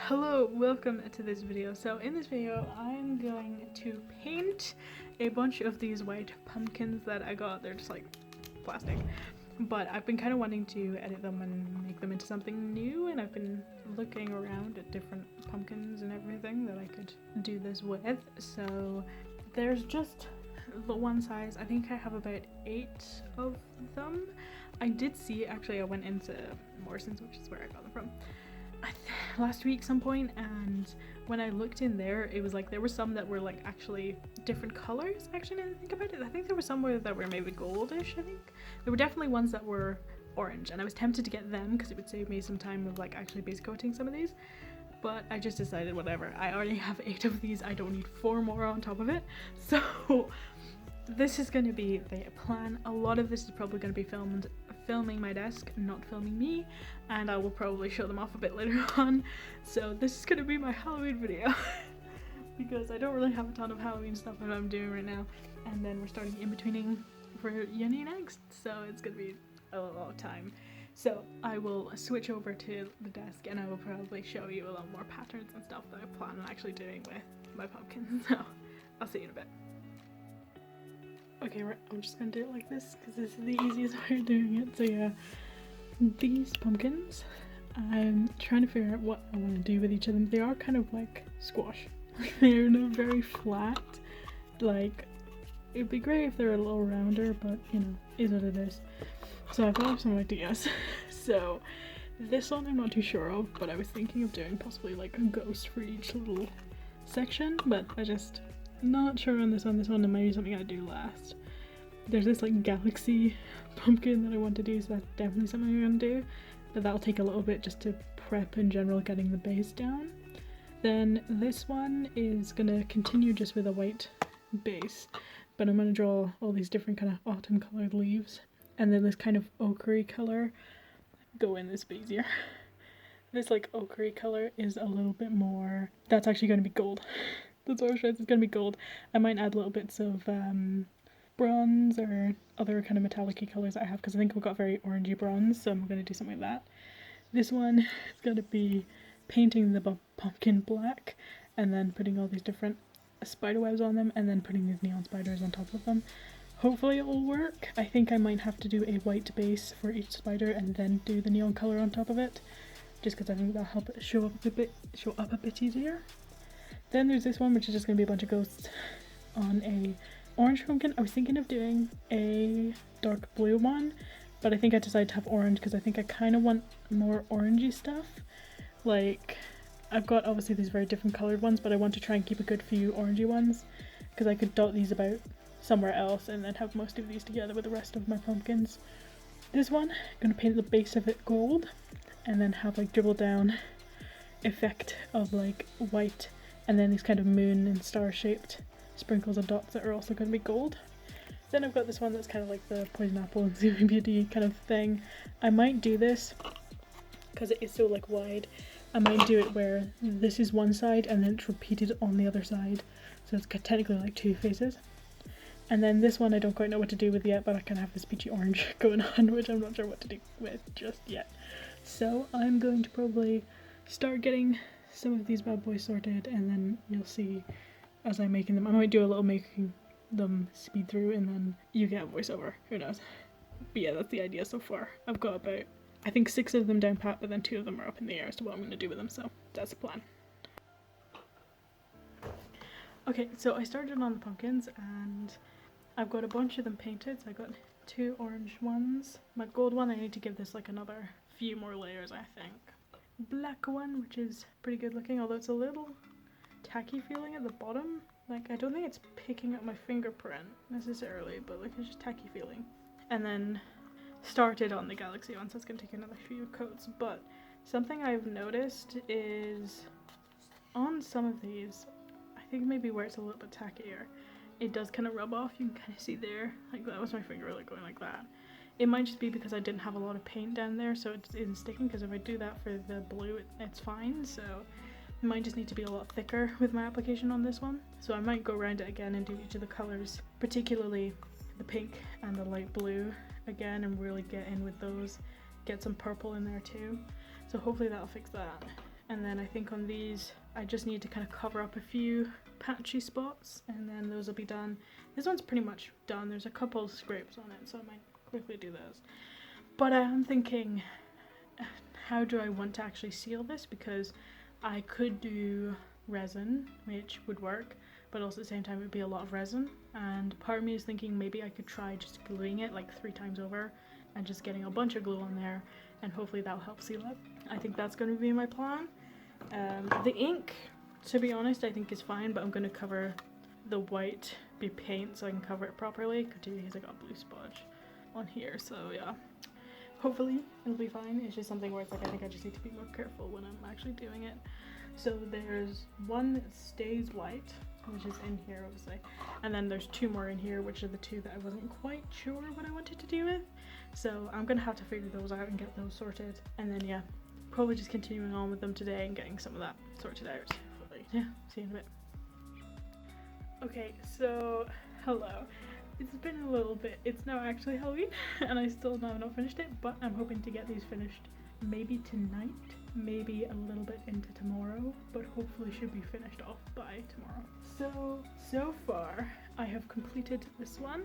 Hello, welcome to this video. So in this video I'm going to paint a bunch of these white pumpkins that I got. They're just like plastic, but I've been kind of wanting to edit them and make them into something new, and I've been looking around at different pumpkins and everything that I could do this with. So there's just the one size. I think I have about 8 of them. I did see, actually I went into Morrison's, which is where I got them from, last week some point, and when I looked in there, it was like there were some that were like actually different colors. Actually, now that I think about it, I think there were some that were maybe goldish. I think there were definitely ones that were orange, and I was tempted to get them because it would save me some time of like actually base coating some of these, but I just decided whatever. I already have 8 of these, I don't need 4 more on top of it. So this is going to be the plan. A lot of this is probably going to be filming my desk, not filming me, and I will probably show them off a bit later on. So this is going to be my Halloween video because I don't really have a ton of Halloween stuff that I'm doing right now, and then we're starting in-betweening for uni next, so it's going to be a lot of time. So I will switch over to the desk and I will probably show you a lot more patterns and stuff that I plan on actually doing with my pumpkins. So I'll see you in a bit. Okay, right, I'm just gonna do it like this because this is the easiest way of doing it. So yeah, these pumpkins, I'm trying to figure out what I want to do with each of them. They are kind of like squash. They're not very flat. Like, it'd be great if they're a little rounder, but you know, is what it is. So I've got some ideas. So this one I'm not too sure of, but I was thinking of doing possibly like a ghost for each little section, but I just not sure on this one. This one might be something I do last. There's this like galaxy pumpkin that I want to do, so that's definitely something I'm gonna do, but that'll take a little bit just to prep in general, getting the base down. Then this one is gonna continue just with a white base, but I'm gonna draw all these different kind of autumn colored leaves, and then this kind of ochre color go in this base here. This like ochre color is a little bit more, that's actually going to be gold. That's what I was trying to say, it's going to be gold. I might add little bits of bronze or other kind of metallic-y colours I have, because I think I've got very orangey bronze, so I'm going to do something like that. This one is going to be painting the pumpkin black and then putting all these different spider webs on them and then putting these neon spiders on top of them. Hopefully it will work. I think I might have to do a white base for each spider and then do the neon colour on top of it, just because I think that'll help it show up a bit easier. Then there's this one, which is just going to be a bunch of ghosts on a orange pumpkin. I was thinking of doing a dark blue one, but I think I decided to have orange because I think I kind of want more orangey stuff. Like, I've got obviously these very different coloured ones, but I want to try and keep a good few orangey ones because I could dot these about somewhere else and then have most of these together with the rest of my pumpkins. This one, I'm going to paint the base of it gold and then have like dribble down effect of like white, and then these kind of moon and star shaped sprinkles of dots that are also going to be gold. Then I've got this one that's kind of like the poison apple and Sleeping Beauty kind of thing. I might do this because it is so like wide. I might do it where this is one side and then it's repeated on the other side, so it's technically like 2 faces. And then this one I don't quite know what to do with yet, but I kind of have this peachy orange going on, which I'm not sure what to do with just yet. So I'm going to probably start getting some of these bad boys sorted, and then you'll see as I'm making them. I might do a little making them speed through and then you get a voiceover, who knows. But yeah, that's the idea so far. I've got about, I think 6 of them down pat, but then 2 of them are up in the air as to what I'm going to do with them, so that's the plan. Okay, so I started on the pumpkins and I've got a bunch of them painted. So I got 2 orange ones. My gold one, I need to give this like another few more layers, I think. Black one, which is pretty good looking, although it's a little tacky feeling at the bottom. Like, I don't think it's picking up my fingerprint necessarily, but like it's just tacky feeling. And then started on the galaxy one, so it's gonna take another few coats. But something I've noticed is on some of these, I think maybe where it's a little bit tackier, it does kind of rub off. You can kind of see there, like that was my finger like going like that. It might just be because I didn't have a lot of paint down there, so it isn't sticking, because if I do that for the blue, it's fine. So it might just need to be a lot thicker with my application on this one. So I might go around it again and do each of the colours, particularly the pink and the light blue again, and really get in with those. Get some purple in there too. So hopefully that'll fix that. And then I think on these I just need to kind of cover up a few patchy spots, and then those will be done. This one's pretty much done. There's a couple of scrapes on it, so I might quickly do those. But I am thinking, how do I want to actually seal this? Because I could do resin, which would work, but also at the same time it would be a lot of resin, and part of me is thinking maybe I could try just gluing it like 3 times over and just getting a bunch of glue on there, and hopefully that'll help seal it. I think that's going to be my plan. The ink, to be honest, I think is fine, but I'm going to cover the white with paint so I can cover it properly, because I got blue spotch on here, so yeah. Hopefully it'll be fine. It's just something where it's like I think I just need to be more careful when I'm actually doing it. So there's one that stays white, which is in here obviously, and then there's 2 more in here, which are the 2 that I wasn't quite sure what I wanted to do with. So I'm gonna have to figure those out and get those sorted, and then yeah, probably just continuing on with them today and getting some of that sorted out. Hopefully. Yeah, see you in a bit. Okay, so hello. It's been a little bit. It's now actually Halloween and I still have not finished it, but I'm hoping to get these finished maybe tonight, maybe a little bit into tomorrow, but hopefully should be finished off by tomorrow. So far I have completed this one.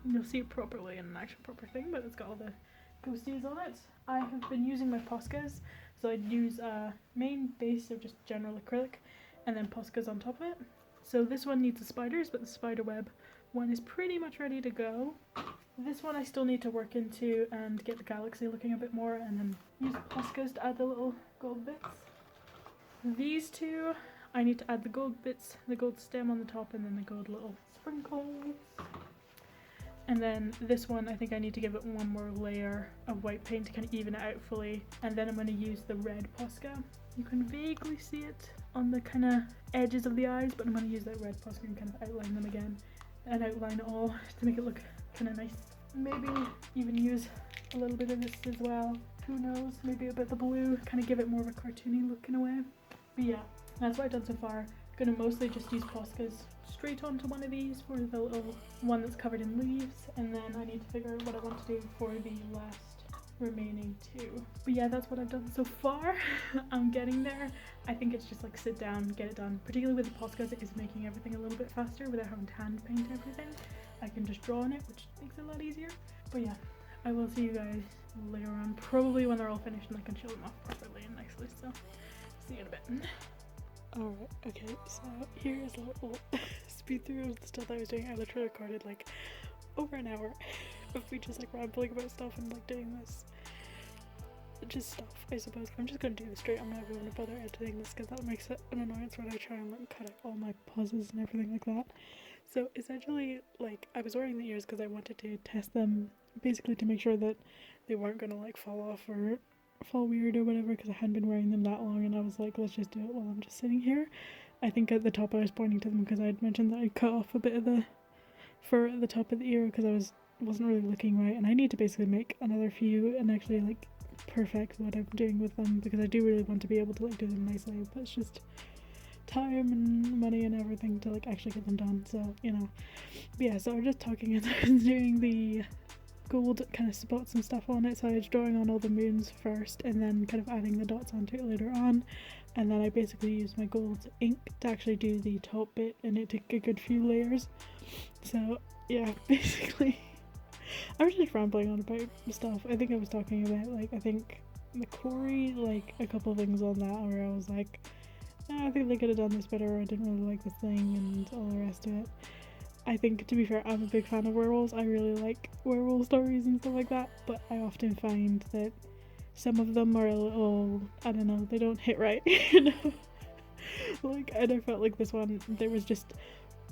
You'll see it properly in an actual proper thing, but it's got all the ghosties on it. I have been using my Poscas, so I'd use a main base of just general acrylic and then Poscas on top of it. So this one needs the spiders, but the spider web one is pretty much ready to go. This one I still need to work into and get the galaxy looking a bit more, and then use Poscas to add the little gold bits. These 2, I need to add the gold bits, the gold stem on the top, and then the gold little sprinkles. And then this one, I think I need to give it one more layer of white paint to kind of even it out fully. And then I'm going to use the red Posca. You can vaguely see it on the kind of edges of the eyes, but I'm going to use that red Posca and kind of outline them again. And outline it all to make it look kind of nice. Maybe even use a little bit of this as well. Who knows? Maybe a bit of the blue, kind of give it more of a cartoony look in a way. But yeah, that's what I've done so far. Gonna mostly just use Poscas straight onto one of these for the little one that's covered in leaves, and then I need to figure out what I want to do for the last remaining 2. But yeah, that's what I've done so far. I'm getting there. I think it's just like sit down, get it done. Particularly with the Poscas, it is making everything a little bit faster without having to hand paint everything. I can just draw on it, which makes it a lot easier. But yeah, I will see you guys later on, probably when they're all finished and I can show them off properly and nicely. So see you in a bit. Alright, okay, so here's a little speed through of the stuff I was doing. I literally recorded like over an hour of me just like rambling about stuff and like doing this. Just stuff, I suppose. I'm just gonna do this straight. I'm not even gonna bother editing this because that makes it an annoyance when I try and like cut out all my pauses and everything like that. So essentially, like, I was wearing the ears because I wanted to test them, basically to make sure that they weren't gonna like fall off or fall weird or whatever, because I hadn't been wearing them that long, and I was like, let's just do it while I'm just sitting here. I think at the top I was pointing to them because I had mentioned that I cut off a bit of the fur at the top of the ear because I wasn't really looking right, and I need to basically make another few and actually like perfect what I'm doing with them, because I do really want to be able to like do them nicely, but it's just time and money and everything to like actually get them done, so you know. But yeah, so I'm just talking as I was doing the gold kind of spots and stuff on it. So I was drawing on all the moons first and then kind of adding the dots onto it later on, and then I basically used my gold ink to actually do the top bit, and it took a good few layers. So yeah, basically I was just rambling on about stuff. I think I was talking about like, I think the quarry, like a couple things on that where I was like, I think they could have done this better, I didn't really like this thing, and all the rest of it. I think, to be fair, I'm a big fan of werewolves. I really like werewolf stories and stuff like that, but I often find that some of them are a little, I don't know, they don't hit right, you know? Like, and I felt like this one, there was just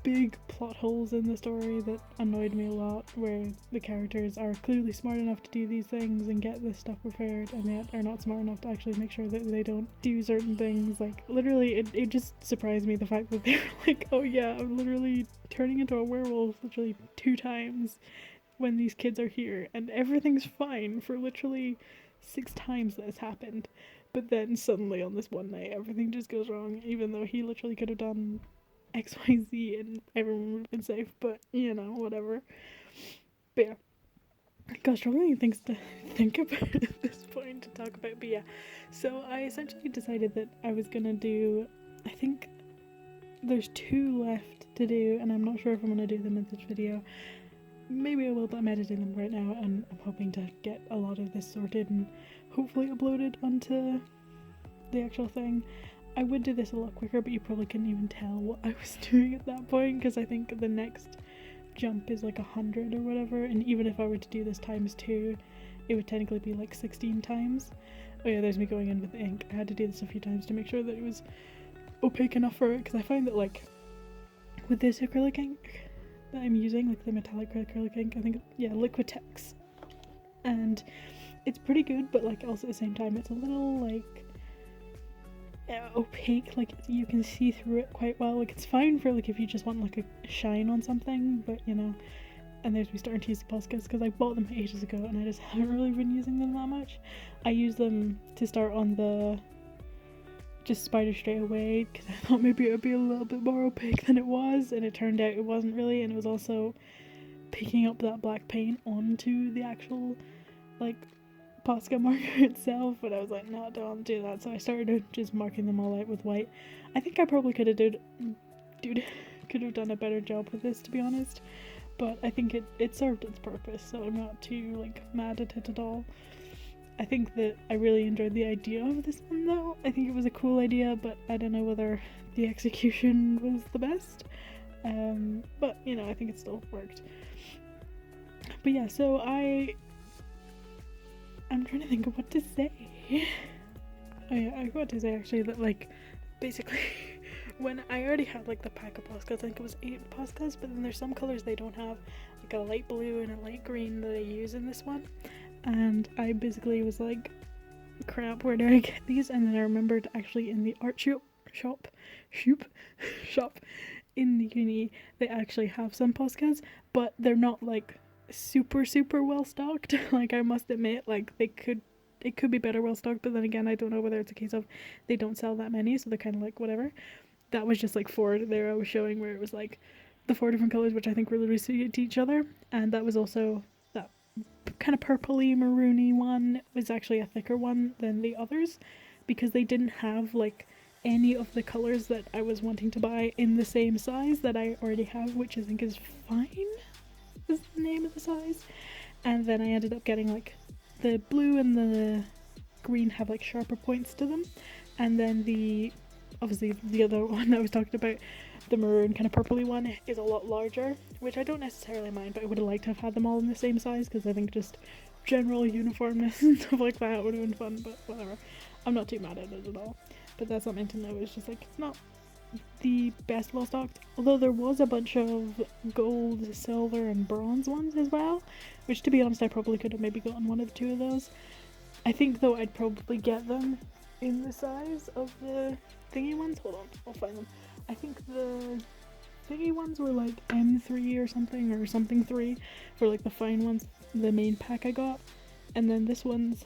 big plot holes in the story that annoyed me a lot, where the characters are clearly smart enough to do these things and get this stuff prepared, and yet are not smart enough to actually make sure that they don't do certain things. Like, literally, it just surprised me, the fact that they were like, oh yeah, I'm literally turning into a werewolf literally 2 times when these kids are here, and everything's fine for literally 6 times that has happened, but then suddenly on this one night everything just goes wrong, even though he literally could have done XYZ and everyone would have been safe, but you know, whatever. But yeah, Gosh, struggling things to think about at this point to talk about, but yeah. So I essentially decided that I was gonna do, I think there's 2 left to do, and I'm not sure if I'm gonna do them in this video. Maybe I will, but I'm editing them right now, and I'm hoping to get a lot of this sorted and hopefully uploaded onto the actual thing. I would do this a lot quicker, but you probably couldn't even tell what I was doing at that point, because I think the next jump is like 100 or whatever, and even if I were to do this times 2, it would technically be like 16 times. Oh yeah, there's me going in with the ink. I had to do this a few times to make sure that it was opaque enough for it, because I find that like with this acrylic ink that I'm using, like the metallic acrylic ink, I think, yeah, Liquitex, and it's pretty good, but like also at the same time it's a little like opaque, like you can see through it quite well. Like it's fine for like if you just want like a shine on something, but you know. And there's me starting to use the Poscas because I bought them ages ago and I just haven't really been using them that much. I use them to start on the just Spider Straight Away because I thought maybe it would be a little bit more opaque than it was, and it turned out it wasn't really, and it was also picking up that black paint onto the actual like Posca marker itself, but I was like, no, I don't want to do that, so I started just marking them all out with white. I think I probably could have done a better job with this, to be honest, but I think it served its purpose, so I'm not too like mad at it at all. I think that I really enjoyed the idea of this one though. I think it was a cool idea, but I don't know whether the execution was the best, but you know, I think it still worked. But yeah, so I'm trying to think of what to say. Oh yeah, I forgot to say actually that like basically when I already had like the pack of Poscas, I think it was 8 Poscas, but then there's some colours they don't have, like a light blue and a light green that I use in this one, and I basically was like, crap, where do I get these? And then I remembered actually in the art shop in the uni they actually have some Poscas, but they're not like super well stocked. Like I must admit, like it could be better well stocked, but then again I don't know whether it's a case of they don't sell that many, so they're kind of like whatever. That was just like 4 there I was showing where it was like the 4 different colors, which I think really suited to each other, and that was also that kind of purpley maroony one was actually a thicker one than the others because they didn't have like any of the colors that I was wanting to buy in the same size that I already have, which I think is fine is the name of the size. And then I ended up getting like the blue and the green have like sharper points to them, and then obviously the other one I was talking about, the maroon kind of purpley one, is a lot larger, which I don't necessarily mind, but I would have liked to have had them all in the same size because I think just general uniformness and stuff like that would have been fun, but whatever. I'm not too mad at it at all, but that's something to know. It's just like it's not the best well stocked, although there was a bunch of gold, silver and bronze ones as well, which to be honest I probably could have maybe gotten 1 or 2 of those. I think though I'd probably get them in the size of the thingy ones. Hold on, I'll find them. I think the thingy ones were like M3 or something 3 for like the fine ones, the main pack I got, and then this one's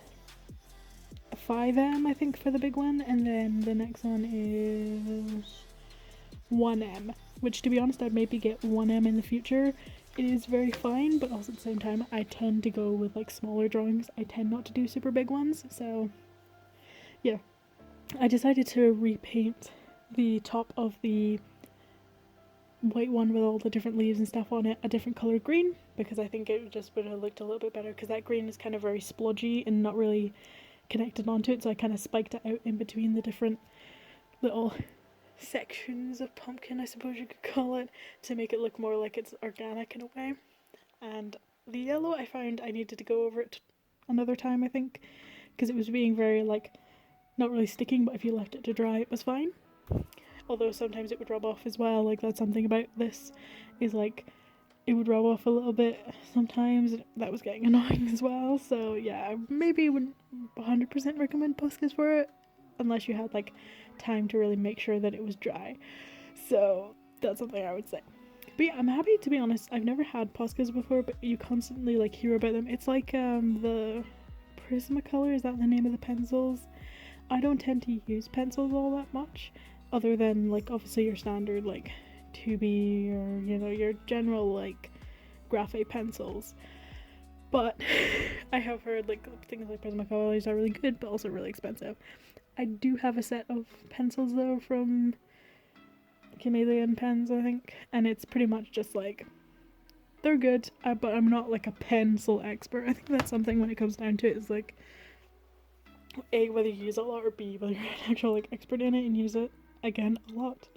5M I think for the big one, and then the next one is 1M, which to be honest I'd maybe get 1M in the future. It is very fine, but also at the same time I tend to go with like smaller drawings. I tend not to do super big ones, so yeah. I decided to repaint the top of the white one with all the different leaves and stuff on it a different colour green, because I think it just would have looked a little bit better, because that green is kind of very splodgy and not really connected onto it, so I kind of spiked it out in between the different little sections of pumpkin, I suppose you could call it, to make it look more like it's organic in a way. And the yellow, I found I needed to go over it another time, I think, because it was being very like not really sticking, but if you left it to dry it was fine. Although sometimes it would rub off as well, like that's something about this, is like it would rub off a little bit sometimes. That was getting annoying as well, so yeah, I maybe wouldn't 100% recommend Poscas for it, unless you had like time to really make sure that it was dry. So that's something I would say. But yeah, I'm happy, to be honest. I've never had Poscas before, but you constantly like hear about them. It's like the Prismacolor, is that the name of the pencils? I don't tend to use pencils all that much, other than like obviously your standard like 2B or you know your general like graphite pencils. But I have heard like things like Prismacolors are really good, but also really expensive. I do have a set of pencils though from Chameleon Pens, I think, and it's pretty much just like, they're good, but I'm not like a pencil expert. I think that's something when it comes down to it is like, A, whether you use it a lot, or B, whether you're an actual like expert in it and use it, again, a lot.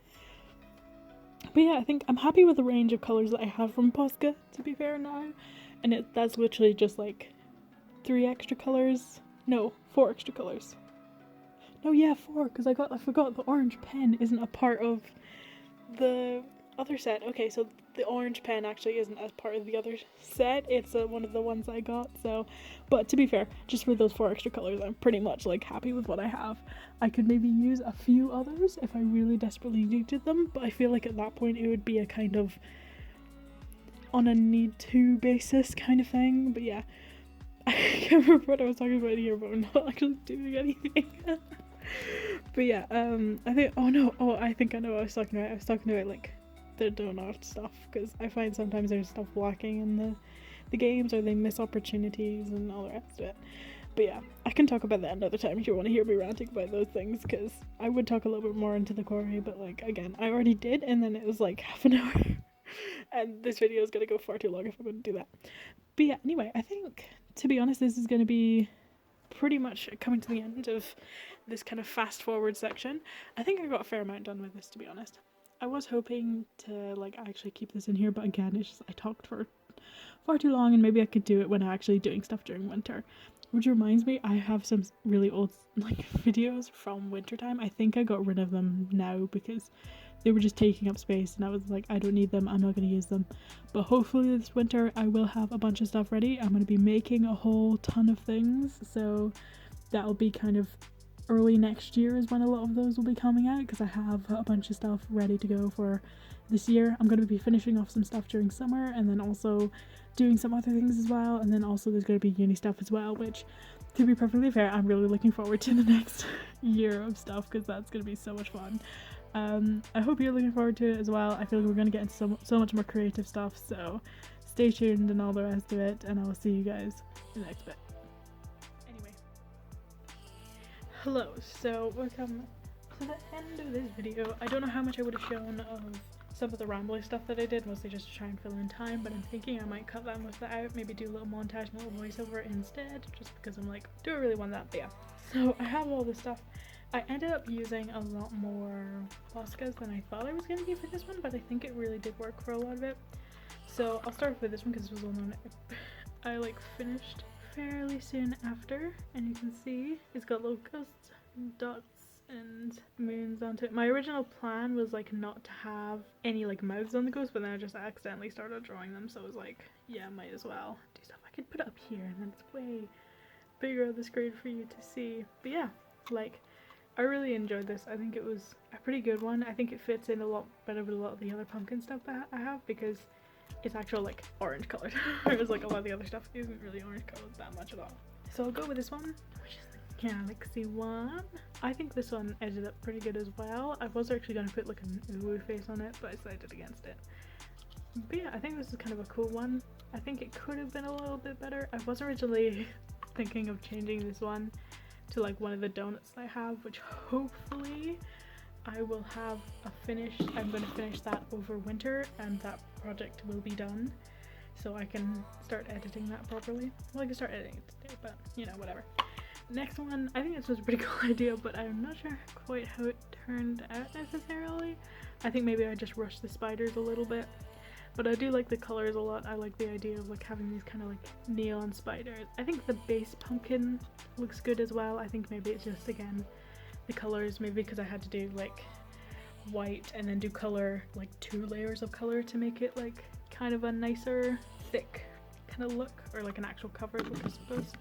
But yeah, I think I'm happy with the range of colours that I have from Posca, to be fair now. And that's literally just like 3 extra colours. No, 4 extra colours. No, yeah, 4, because I forgot the orange pen isn't a part of the other set. Okay, so the orange pen actually isn't as part of the other set. It's one of the ones I got, so. But to be fair, just for those 4 extra colours, I'm pretty much like happy with what I have. I could maybe use a few others if I really desperately needed them, but I feel like at that point it would be a kind of on a need-to basis kind of thing. But yeah, I can't remember what I was talking about here, but I'm not actually doing anything. But yeah, I think, I think I know what I was talking about. I was talking about like the donut stuff, because I find sometimes there's stuff lacking in the games, or they miss opportunities and all the rest of it. But yeah, I can talk about that another time if you want to hear me ranting about those things, because I would talk a little bit more into the quarry, but like, again, I already did, and then it was like half an hour. And this video is going to go far too long if I'm going to do that. But yeah, anyway, I think, to be honest, this is going to be pretty much coming to the end of this kind of fast forward section. I think I got a fair amount done with this, to be honest. I was hoping to like actually keep this in here, but again, it's just I talked for far too long, and maybe I could do it when I'm actually doing stuff during winter. Which reminds me, I have some really old like videos from wintertime. I think I got rid of them now because they were just taking up space, and I was like, I don't need them, I'm not going to use them. But hopefully this winter I will have a bunch of stuff ready. I'm going to be making a whole ton of things, so that'll be kind of early next year is when a lot of those will be coming out, because I have a bunch of stuff ready to go for this year. I'm going to be finishing off some stuff during summer, and then also doing some other things as well, and then also there's going to be uni stuff as well, which, to be perfectly fair, I'm really looking forward to the next year of stuff, because that's going to be so much fun. I hope you're looking forward to it as well. I feel like we're going to get into so much more creative stuff, so stay tuned and all the rest of it, and I will see you guys in the next bit. Anyway, hello, so welcome to the end of this video. I don't know how much I would have shown of some of the rambling stuff that I did, mostly just to try and fill in time, but I'm thinking I might cut that most of that out, maybe do a little montage and a little voiceover instead, just because I'm like, do I really want that? But yeah, so I have all this stuff. I ended up using a lot more Poscas than I thought I was going to be for this one, but I think it really did work for a lot of it. So I'll start with this one because this was the one I like finished fairly soon after, and you can see it's got little ghosts, dots, and moons onto it. My original plan was like not to have any like mouths on the ghosts, but then I just accidentally started drawing them, so I was like, yeah, might as well do stuff. I could put it up here and then it's way bigger on the screen for you to see. But yeah, like, I really enjoyed this. I think it was a pretty good one. I think it fits in a lot better with a lot of the other pumpkin stuff that I have, because it's actual like orange colored. Whereas like a lot of the other stuff isn't really orange colored that much at all. So I'll go with this one, which is the Galaxy one. I think this one ended up pretty good as well. I was actually going to put like an uwu face on it, but I decided against it. But yeah, I think this is kind of a cool one. I think it could have been a little bit better. I was originally thinking of changing this one to like one of the donuts that I have, which hopefully I will have I'm going to finish that over winter, and that project will be done, so I can start editing that properly. Well, I can start editing it today, but you know, whatever. Next one, I think this was a pretty cool idea, but I'm not sure quite how it turned out necessarily. I think maybe I just rushed the spiders a little bit. But I do like the colors a lot. I like the idea of like having these kind of like neon spiders. I think the base pumpkin looks good as well. I think maybe it's just, again, the colors, maybe because I had to do like white and then do color, like 2 layers of color to make it like kind of a nicer, thick kind of look, or like an actual cover look, I suppose.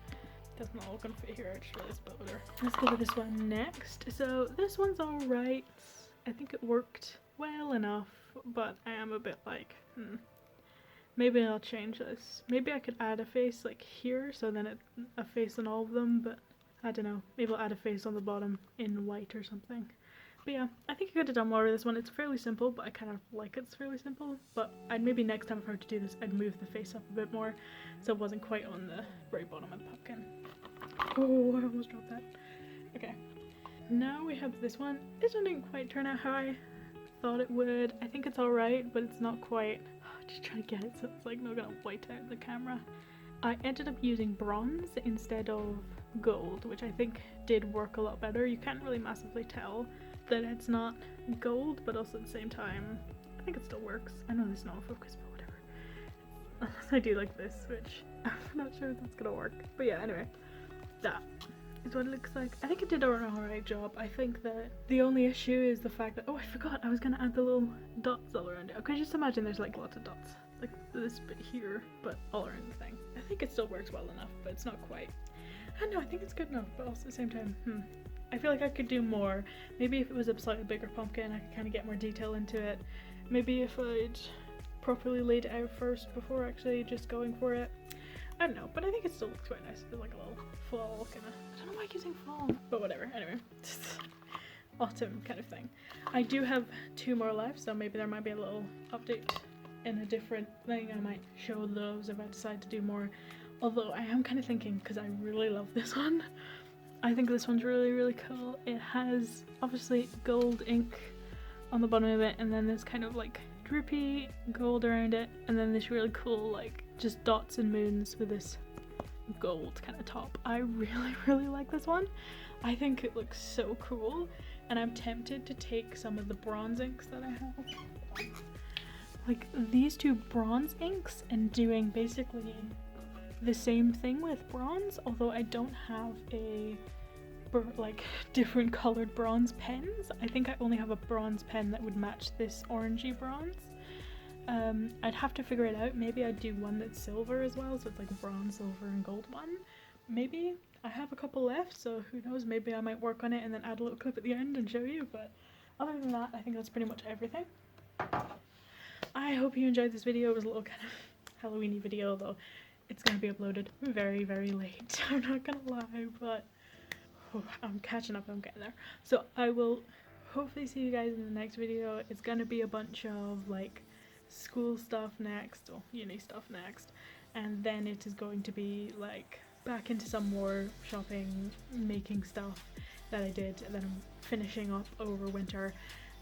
That's not all gonna fit here, I just realized, but whatever. Let's go with this one next. So this one's alright. I think it worked well enough, but I am a bit like, maybe I'll change this. Maybe I could add a face like here, so then a face on all of them, but I don't know. Maybe I'll add a face on the bottom in white or something. But yeah, I think I could have done more with this one. It's fairly simple, but I kind of like it's fairly simple. But I'd maybe next time if I were to do this, I'd move the face up a bit more so it wasn't quite on the very bottom of the pumpkin. Oh, I almost dropped that. Okay. Now we have this one. This one didn't quite turn out how I thought it would. I think it's alright, but it's not quite. Just trying to get it so it's like not gonna white out the camera. I ended up using bronze instead of gold, which I think did work a lot better. You can't really massively tell that it's not gold, but also at the same time, I think it still works. I know this is not focus, but whatever. Unless I do like this, which I'm not sure if that's gonna work. But yeah, anyway, that is what it looks like. I think it did an alright job. I think that the only issue is the fact that, oh, I forgot I was gonna add the little dots all around it. Okay, just imagine there's like lots of dots, like this bit here, but all around the thing. I think it still works well enough, but it's not quite. I don't know, I think it's good enough, but also at the same time, I feel like I could do more. Maybe if it was a slightly bigger pumpkin, I could kind of get more detail into it. Maybe if I'd properly laid it out first before actually just going for it. I don't know, but I think it still looks quite nice. It's like a little fall kind of, I don't know why I'm using fall, but whatever, anyway. Autumn kind of thing. I do have 2 more left, so maybe there might be a little update in a different thing. I might show those if I decide to do more. Although I am kind of thinking, because I really love this one, I think this one's really, really cool. It has obviously gold ink on the bottom of it, and then there's kind of like drippy gold around it, and then this really cool like just dots and moons with this gold kind of top. I really, really like this one. I think it looks so cool, and I'm tempted to take some of the bronze inks that I have, like these 2 bronze inks, and doing basically the same thing with bronze, although I don't have a like different colored bronze pens. I think I only have a bronze pen that would match this orangey bronze. I'd have to figure it out. Maybe I'd do one that's silver as well, so it's like a bronze, silver and gold one. Maybe. I have a couple left, so who knows, maybe I might work on it and then add a little clip at the end and show you, but other than that, I think that's pretty much everything. I hope you enjoyed this video. It was a little kind of Halloween-y video, though it's going to be uploaded very, very late. I'm not gonna lie, but I'm catching up, I'm getting there. So I will hopefully see you guys in the next video. It's going to be a bunch of like school stuff next, or uni stuff next, and then it is going to be like back into some more shopping, making stuff that I did, and then I'm finishing up over winter,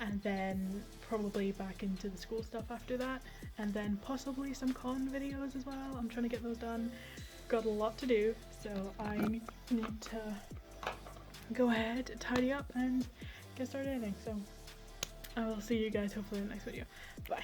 and then probably back into the school stuff after that, and then possibly some con videos as well. I'm trying to get those done. Got a lot to do, so I need to go ahead, tidy up, and get started editing. So I will see you guys hopefully in the next video. Bye.